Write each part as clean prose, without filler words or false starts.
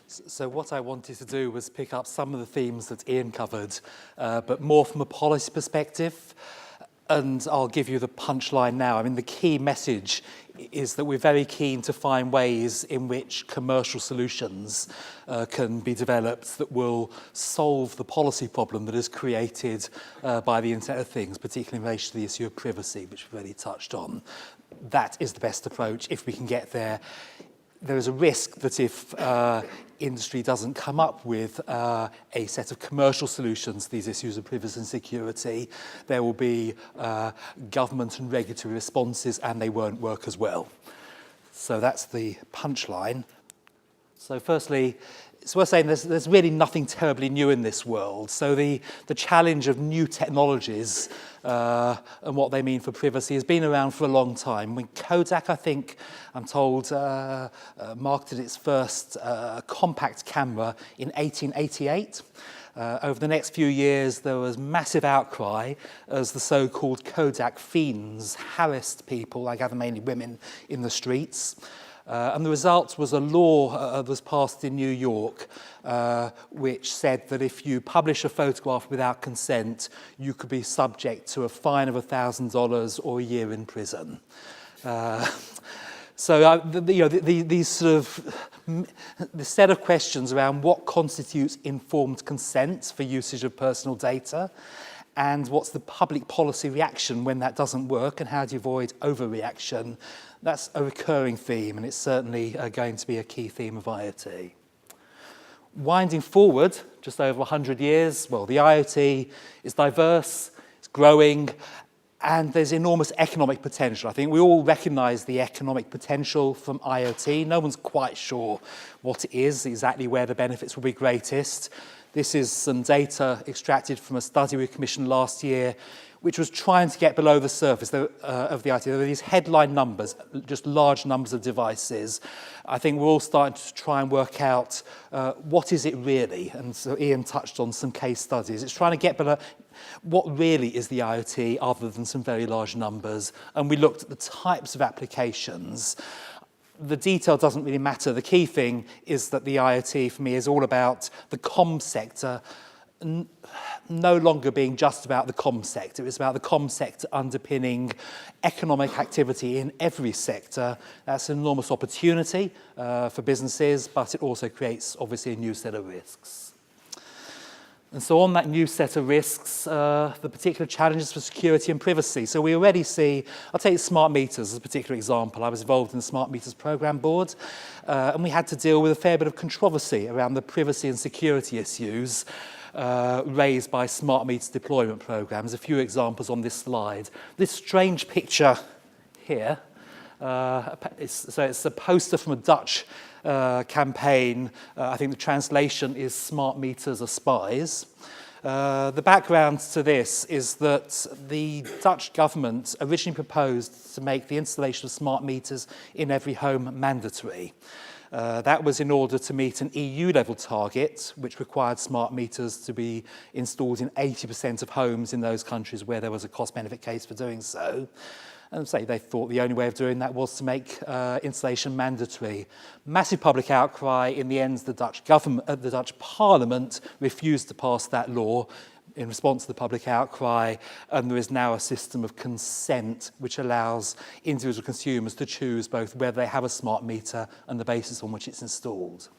So what I wanted to do was pick up some of the themes that Ian covered, but more from a policy perspective. And I'll give you the punchline now. I mean, the key message is that we're very keen to find ways in which commercial solutions can be developed that will solve the policy problem that is created by the Internet of Things, particularly in relation to the issue of privacy, which we've already touched on. That is the best approach if we can get there. There is a risk that if industry doesn't come up with a set of commercial solutions to these issues of privacy and security, there will be government and regulatory responses and they won't work as well. So that's the punchline. So firstly, it's worth saying there's really nothing terribly new in this world. So the challenge of new technologies and what they mean for privacy has been around for a long time. When Kodak, I think, I'm told, marketed its first compact camera in 1888. Over the next few years, there was massive outcry as the so-called Kodak fiends harassed people, I gather mainly women, in the streets. And the result was a law that was passed in New York which said that if you publish a photograph without consent, you could be subject to a fine of $1,000 or a year in prison. So these sort of the set of questions around what constitutes informed consent for usage of personal data, and what's the public policy reaction when that doesn't work, and how do you avoid overreaction? That's a recurring theme, and it's certainly going to be a key theme of IoT. Winding forward, just over 100 years, well, the IoT is diverse, it's growing, and there's enormous economic potential. I think we all recognise the economic potential from IoT. No one's quite sure what it is, exactly where the benefits will be greatest. This is some data extracted from a study we commissioned last year, which was trying to get below the surface of the IoT. There were these headline numbers, just large numbers of devices. I think we're all starting to try and work out what is it really? And so Ian touched on some case studies. It's trying to get below what really is the IoT other than some very large numbers. And we looked at the types of applications. The detail doesn't really matter. The key thing is that the IoT for me is all about the comms sector no longer being just about the comms sector. It's about the comms sector underpinning economic activity in every sector. That's an enormous opportunity for businesses, but it also creates obviously a new set of risks. And so on that new set of risks, the particular challenges for security and privacy. So we already see, I'll take smart meters as a particular example. I was involved in the Smart Meters Programme Board, and we had to deal with a fair bit of controversy around the privacy and security issues raised by smart meters deployment programs. A few examples on this slide. This strange picture here, it's a poster from a Dutch campaign. I think the translation is "Smart meters are spies." The background to this is that the Dutch government originally proposed to make the installation of smart meters in every home mandatory. That was in order to meet an EU-level target, which required smart meters to be installed in 80% of homes in those countries where there was a cost-benefit case for doing so. And they thought the only way of doing that was to make installation mandatory. Massive public outcry. In the end, the Dutch government, the Dutch Parliament refused to pass that law in response to the public outcry, and there is now a system of consent which allows individual consumers to choose both whether they have a smart meter and the basis on which it's installed.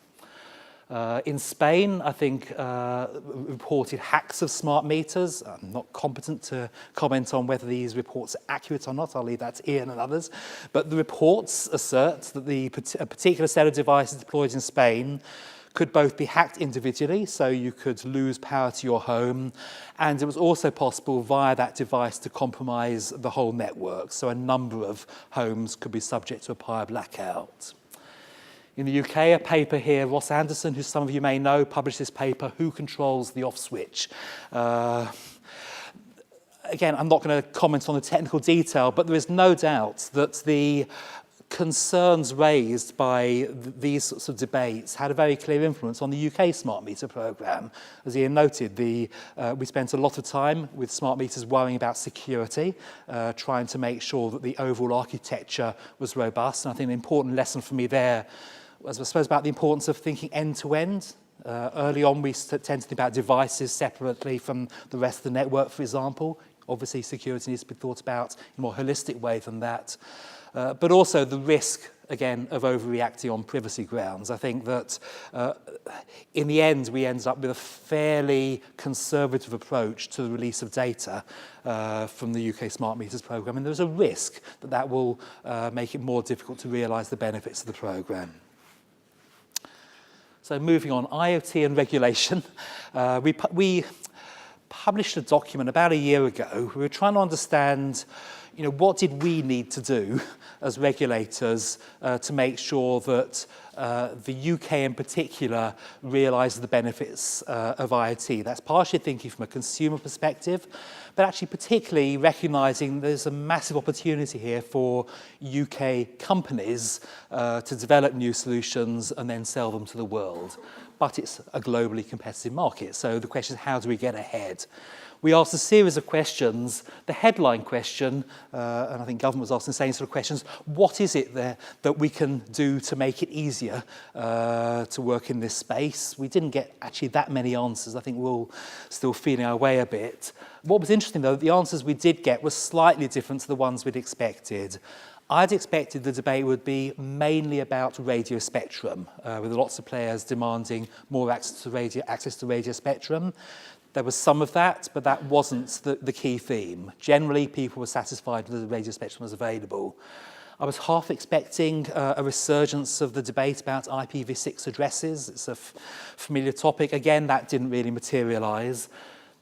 In Spain, I think, reported hacks of smart meters. I'm not competent to comment on whether these reports are accurate or not. I'll leave that to Ian and others. But the reports assert that a particular set of devices deployed in Spain could both be hacked individually, so you could lose power to your home, and it was also possible via that device to compromise the whole network. So a number of homes could be subject to a power blackout. In the UK, a paper here, Ross Anderson, who some of you may know, published this paper, Who Controls the Off Switch? Again, I'm not going to comment on the technical detail, but there is no doubt that the concerns raised by these sorts of debates had a very clear influence on the UK smart meter programme. As Ian noted, we spent a lot of time with smart meters worrying about security, trying to make sure that the overall architecture was robust. And I think an important lesson for me there was, I suppose, about the importance of thinking end-to-end. Early on, we tend to think about devices separately from the rest of the network, for example. Obviously, security needs to be thought about in a more holistic way than that. But also the risk, again, of overreacting on privacy grounds. I think that in the end, we end up with a fairly conservative approach to the release of data from the UK Smart Meters programme, and there's a risk that that will make it more difficult to realise the benefits of the programme. So moving on, IoT and regulation. We published a document about a year ago. We were trying to understand, what did we need to do as regulators to make sure that the UK in particular realised the benefits of IoT. That's partially thinking from a consumer perspective, but actually particularly recognising there's a massive opportunity here for UK companies to develop new solutions and then sell them to the world. But it's a globally competitive market. So the question is, how do we get ahead? We asked a series of questions. The headline question, and I think government was asking the same sort of questions, what is it there that we can do to make it easier to work in this space? We didn't get actually that many answers. I think we're all still feeling our way a bit. What was interesting, though, the answers we did get were slightly different to the ones we'd expected. I'd expected the debate would be mainly about radio spectrum, with lots of players demanding more access to radio spectrum. There was some of that, but that wasn't the key theme. Generally, people were satisfied that the radio spectrum was available. I was half expecting a resurgence of the debate about IPv6 addresses. It's a familiar topic. Again, that didn't really materialise.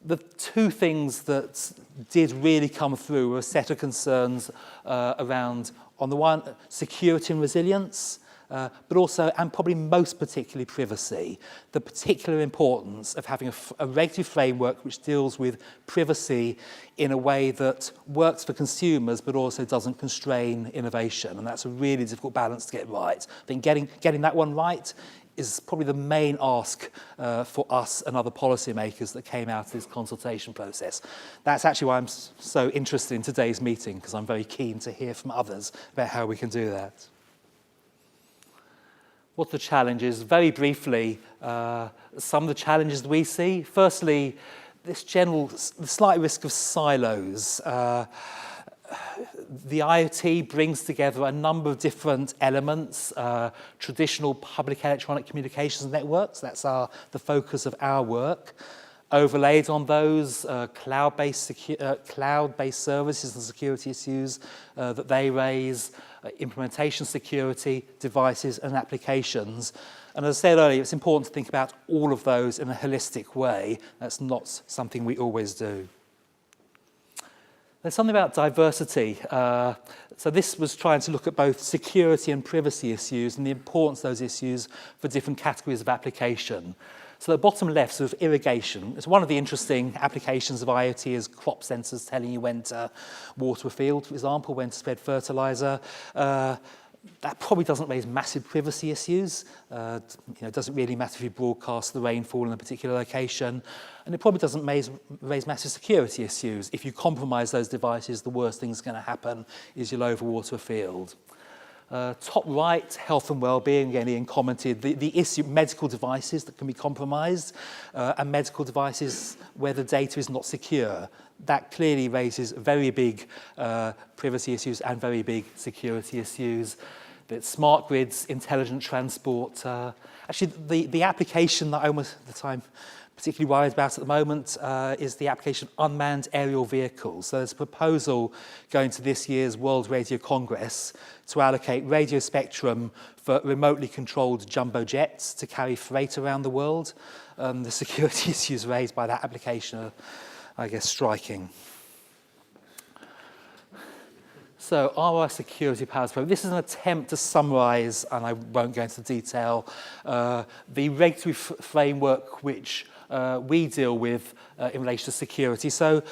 The two things that did really come through were a set of concerns around, on the one, security and resilience, but also, and probably most particularly, privacy. The particular importance of having a regulatory framework which deals with privacy in a way that works for consumers but also doesn't constrain innovation. And that's a really difficult balance to get right. I think getting that one right is probably the main ask for us and other policymakers that came out of this consultation process. That's actually why I'm so interested in today's meeting, because I'm very keen to hear from others about how we can do that. What are the challenges? Very briefly, some of the challenges that we see. Firstly, the slight risk of silos. The IoT brings together a number of different elements, traditional public electronic communications networks, that's the focus of our work. Overlaid on those, cloud-based services and security issues that they raise, implementation security, devices and applications. And as I said earlier, it's important to think about all of those in a holistic way. That's not something we always do. There's something about diversity. So this was trying to look at both security and privacy issues and the importance of those issues for different categories of application. So the bottom left, sort of irrigation. It's one of the interesting applications of IoT is crop sensors telling you when to water a field, for example, when to spread fertilizer. That probably doesn't raise massive privacy issues. It doesn't really matter if you broadcast the rainfall in a particular location. And it probably doesn't raise massive security issues. If you compromise those devices, the worst thing that's going to happen is you'll overwater a field. Top right, health and well-being, again, Ian commented, the issue, medical devices that can be compromised and medical devices where the data is not secure. That clearly raises very big privacy issues and very big security issues. That smart grids, intelligent transport. Actually, the application that I'm particularly worried about at the moment is the application of unmanned aerial vehicles. So there's a proposal going to this year's World Radio Congress to allocate radio spectrum for remotely controlled jumbo jets to carry freight around the world. The security issues raised by that application are, I guess, striking. So, are our security powers program? This is an attempt to summarise, and I won't go into detail, the regulatory framework which we deal with in relation to security. So,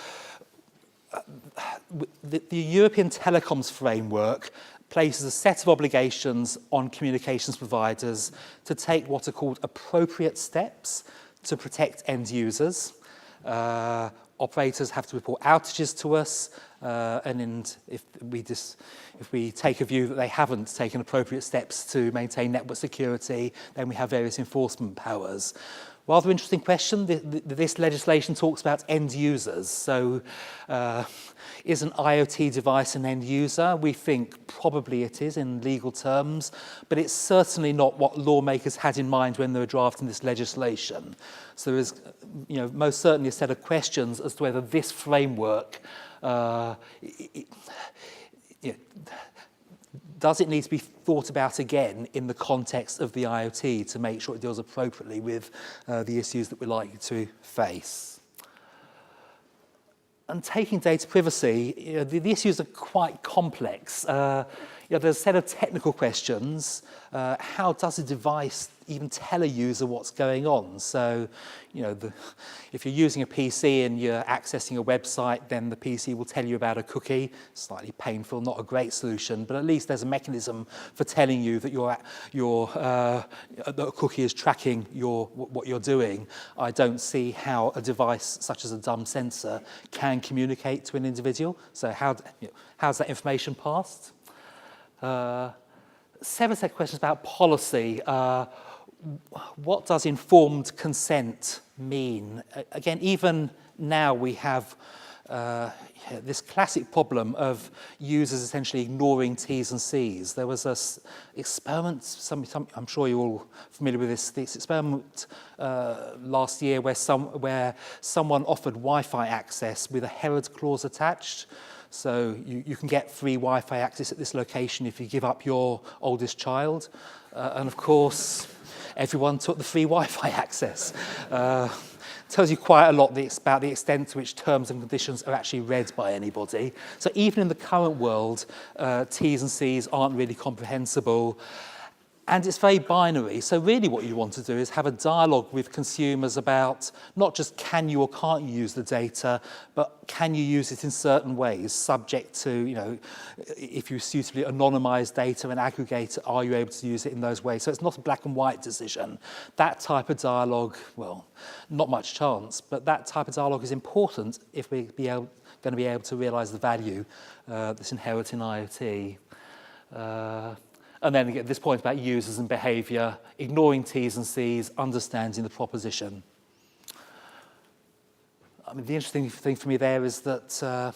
the European Telecoms Framework places a set of obligations on communications providers to take what are called appropriate steps to protect end users. Operators have to report outages to us. and if we take a view that they haven't taken appropriate steps to maintain network security, then we have various enforcement powers. Rather interesting question. This legislation talks about end users. So is an IoT device an end user? We think probably it is in legal terms, but it's certainly not what lawmakers had in mind when they were drafting this legislation. So there is, most certainly a set of questions as to whether this framework does it need to be thought about again in the context of the IoT to make sure it deals appropriately with the issues that we're likely to face? And taking data privacy, the issues are quite complex. There's a set of technical questions. How does a device even tell a user what's going on? So, if you're using a PC and you're accessing a website, then the PC will tell you about a cookie. Slightly painful, not a great solution, but at least there's a mechanism for telling you that the cookie is tracking what you're doing. I don't see how a device such as a dumb sensor can communicate to an individual. So how's that information passed? Several set of questions about policy. What does informed consent mean? Again, even now we have this classic problem of users essentially ignoring T's and C's. There was this experiment, I'm sure you're all familiar with this experiment last year where someone offered Wi-Fi access with a Herod clause attached. So you can get free Wi-Fi access at this location if you give up your oldest child. And of course, everyone took the free Wi-Fi access. Tells you quite a lot about the extent to which terms and conditions are actually read by anybody. So even in the current world, T's and C's aren't really comprehensible. And it's very binary. So really what you want to do is have a dialogue with consumers about not just can you or can't you use the data, but can you use it in certain ways, subject to, if you suitably anonymize data and aggregate it, are you able to use it in those ways? So it's not a black and white decision. That type of dialogue, well, not much chance, but that type of dialogue is important if we're going to be able to realize the value that's inherent in IoT. And then again, this point about users and behavior, ignoring T's and C's, understanding the proposition. I mean, the interesting thing for me there is that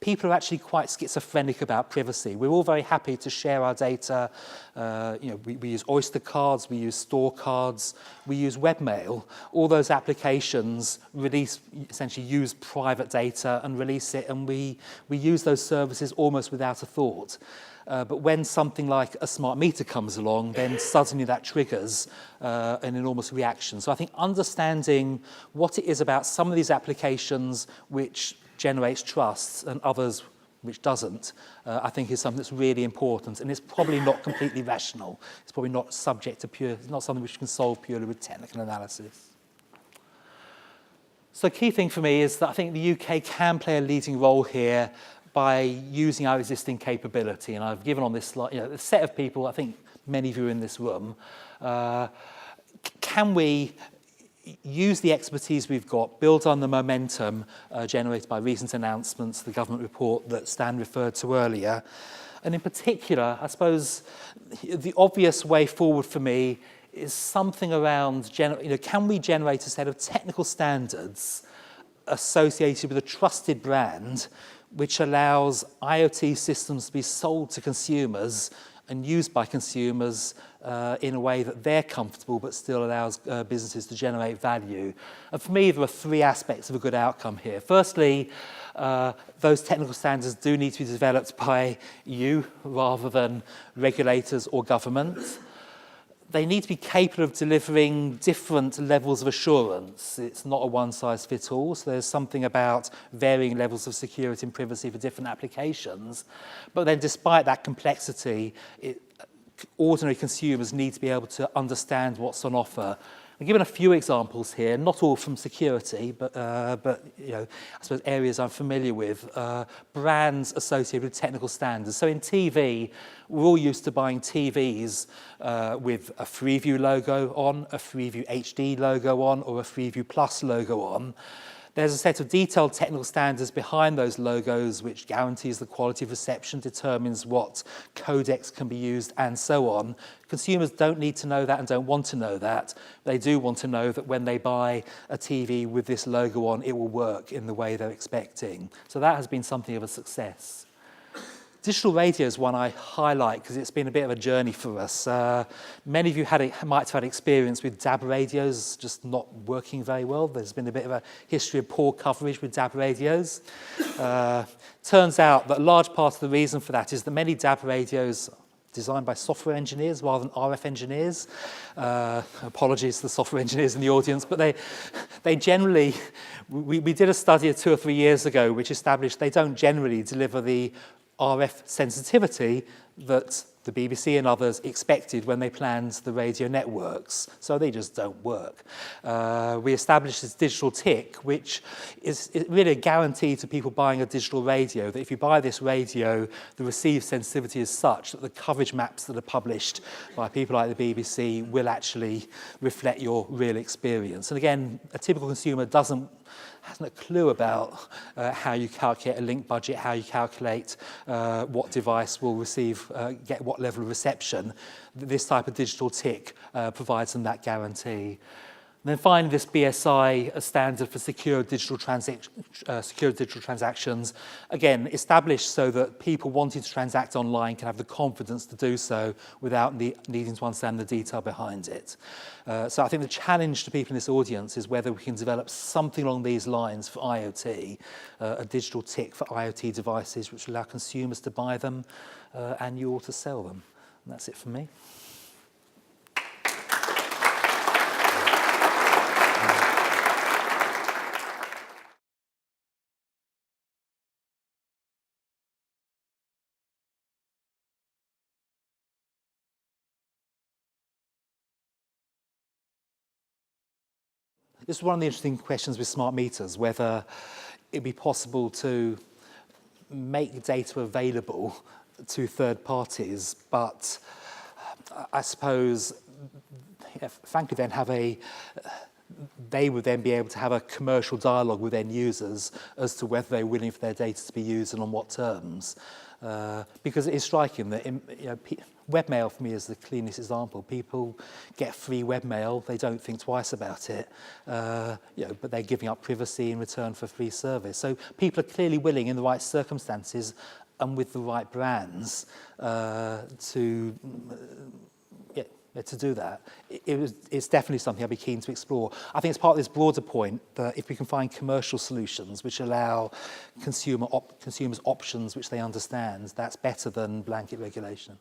people are actually quite schizophrenic about privacy. We're all very happy to share our data. We use Oyster cards, we use store cards, we use webmail. All those applications essentially use private data and release it, and we use those services almost without a thought. But when something like a smart meter comes along, then suddenly that triggers an enormous reaction. So I think understanding what it is about some of these applications which generates trust and others which doesn't, I think is something that's really important. And it's probably not completely rational. It's probably not subject to it's not something which you can solve purely with technical analysis. So the key thing for me is that I think the UK can play a leading role here by using our existing capability. And I've given on this slide, a set of people, I think many of you in this room, can we use the expertise we've got, build on the momentum generated by recent announcements, the government report that Stan referred to earlier. And in particular, I suppose the obvious way forward for me is something around, can we generate a set of technical standards associated with a trusted brand which allows IoT systems to be sold to consumers and used by consumers in a way that they're comfortable but still allows businesses to generate value. And for me, there are three aspects of a good outcome here. Firstly, those technical standards do need to be developed by you rather than regulators or government. They need to be capable of delivering different levels of assurance. It's not a one-size-fits-all, so there's something about varying levels of security and privacy for different applications. But then despite that complexity, ordinary consumers need to be able to understand what's on offer. I've given a few examples here, not all from security, but I suppose areas I'm familiar with, brands associated with technical standards. So in TV, we're all used to buying TVs with a Freeview logo on, a Freeview HD logo on, or a Freeview Plus logo on. There's a set of detailed technical standards behind those logos which guarantees the quality of reception, determines what codecs can be used, and so on. Consumers don't need to know that and don't want to know that. They do want to know that when they buy a TV with this logo on, it will work in the way they're expecting. So that has been something of a success. Digital radio is one I highlight because it's been a bit of a journey for us. Many of you might have had experience with DAB radios just not working very well. There's been a bit of a history of poor coverage with DAB radios. Turns out that a large part of the reason for that is that many DAB radios designed by software engineers rather than RF engineers. Apologies to the software engineers in the audience, but they generally, we did a study 2 or 3 years ago which established they don't generally deliver the RF sensitivity that the BBC and others expected when they planned the radio networks, so they just don't work. We established this digital tick, which is really a guarantee to people buying a digital radio that if you buy this radio, the received sensitivity is such that the coverage maps that are published by people like the BBC will actually reflect your real experience. And again, a typical consumer hasn't a clue about how you calculate a link budget, how you calculate what device will receive, get what level of reception. This type of digital tick provides them that guarantee. And then finally, this BSI, a standard for secure digital transactions, again, established so that people wanting to transact online can have the confidence to do so without needing to understand the detail behind it. So I think the challenge to people in this audience is whether we can develop something along these lines for IoT, a digital tick for IoT devices which allow consumers to buy them and you all to sell them. And that's it for me. This is one of the interesting questions with smart meters, whether it'd be possible to make data available to third parties, but I suppose, frankly, they would then be able to have a commercial dialogue with end users as to whether they're willing for their data to be used and on what terms. Because it is striking that webmail for me is the cleanest example. People get free webmail, they don't think twice about it, but they're giving up privacy in return for free service. So people are clearly willing in the right circumstances and with the right brands to do that. It's definitely something I'd be keen to explore. I think it's part of this broader point that if we can find commercial solutions which allow consumers options which they understand, that's better than blanket regulation.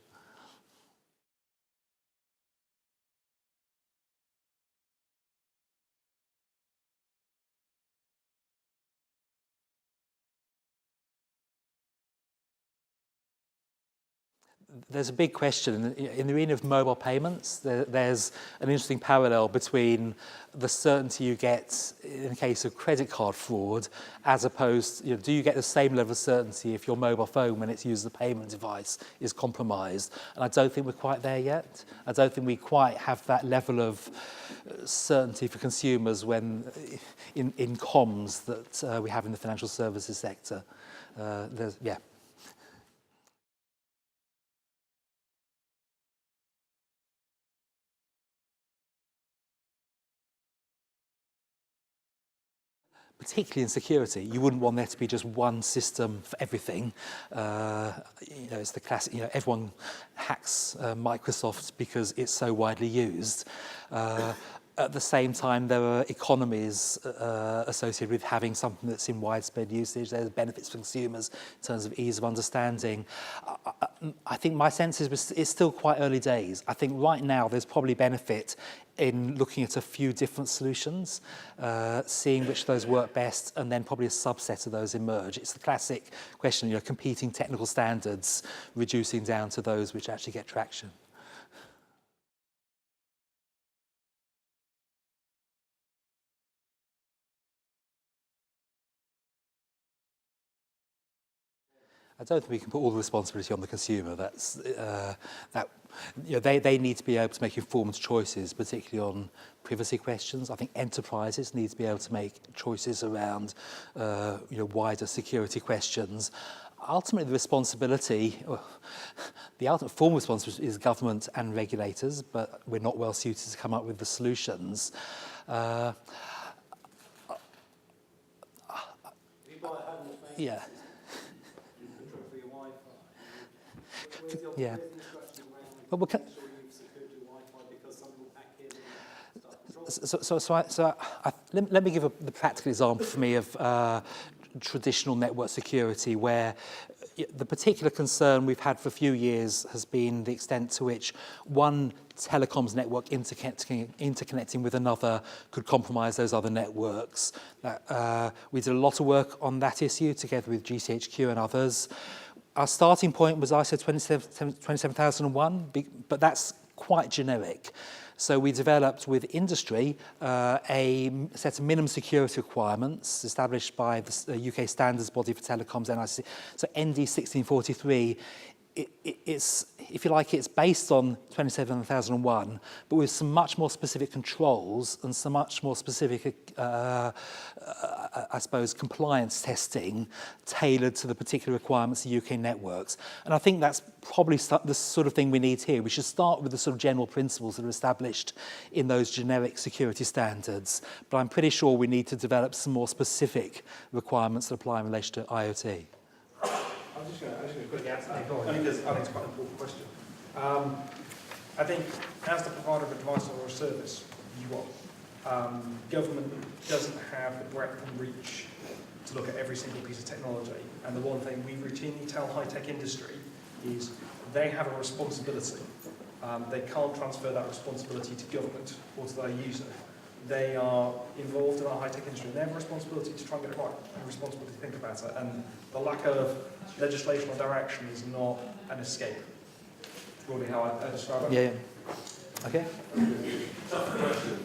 There's a big question in the arena of mobile payments. There's an interesting parallel between the certainty you get in the case of credit card fraud, as opposed, do you get the same level of certainty if your mobile phone, when it's used as a payment device, is compromised? And I don't think we're quite there yet. I don't think we quite have that level of certainty for consumers when in comms that we have in the financial services sector. Particularly in security, you wouldn't want there to be just one system for everything. It's the classic, everyone hacks Microsoft because it's so widely used. At the same time, there are economies associated with having something that's in widespread usage. There's benefits for consumers in terms of ease of understanding. I think my sense is it's still quite early days. I think right now there's probably benefit in looking at a few different solutions, seeing which of those work best, and then probably a subset of those emerge. It's the classic question, competing technical standards, reducing down to those which actually get traction. I don't think we can put all the responsibility on the consumer. They need to be able to make informed choices, particularly on privacy questions. I think enterprises need to be able to make choices around wider security questions. Ultimately, the ultimate form of responsibility is government and regulators, but we're not well suited to come up with the solutions. Yeah. Yeah. Well, let me give the practical example for me of traditional network security, where the particular concern we've had for a few years has been the extent to which one telecoms network interconnecting with another could compromise those other networks. We did a lot of work on that issue together with GCHQ and others. Our starting point was ISO 27001, but that's quite generic. So we developed with industry a set of minimum security requirements established by the UK standards body for telecoms, NIC. So ND 1643, it's, if you like, it's based on 27001, but with some much more specific controls and some much more specific, I suppose, compliance testing tailored to the particular requirements of UK networks. And I think that's probably the sort of thing we need here. We should start with the sort of general principles that are established in those generic security standards, but I'm pretty sure we need to develop some more specific requirements that apply in relation to IoT. I'm just going to quickly answer that, only because I think it's quite an important question. I think as the provider of a device or a service, government doesn't have the breadth and reach to look at every single piece of technology. And the one thing we routinely tell high-tech industry is they have a responsibility. They can't transfer that responsibility to government or to their user. They are involved in our high-tech industry, and they have a responsibility to try and get it right, and a responsibility to think about it. And the lack of legislation or direction is not an escape. Broadly how I describe it. Yeah. Okay. Tough question.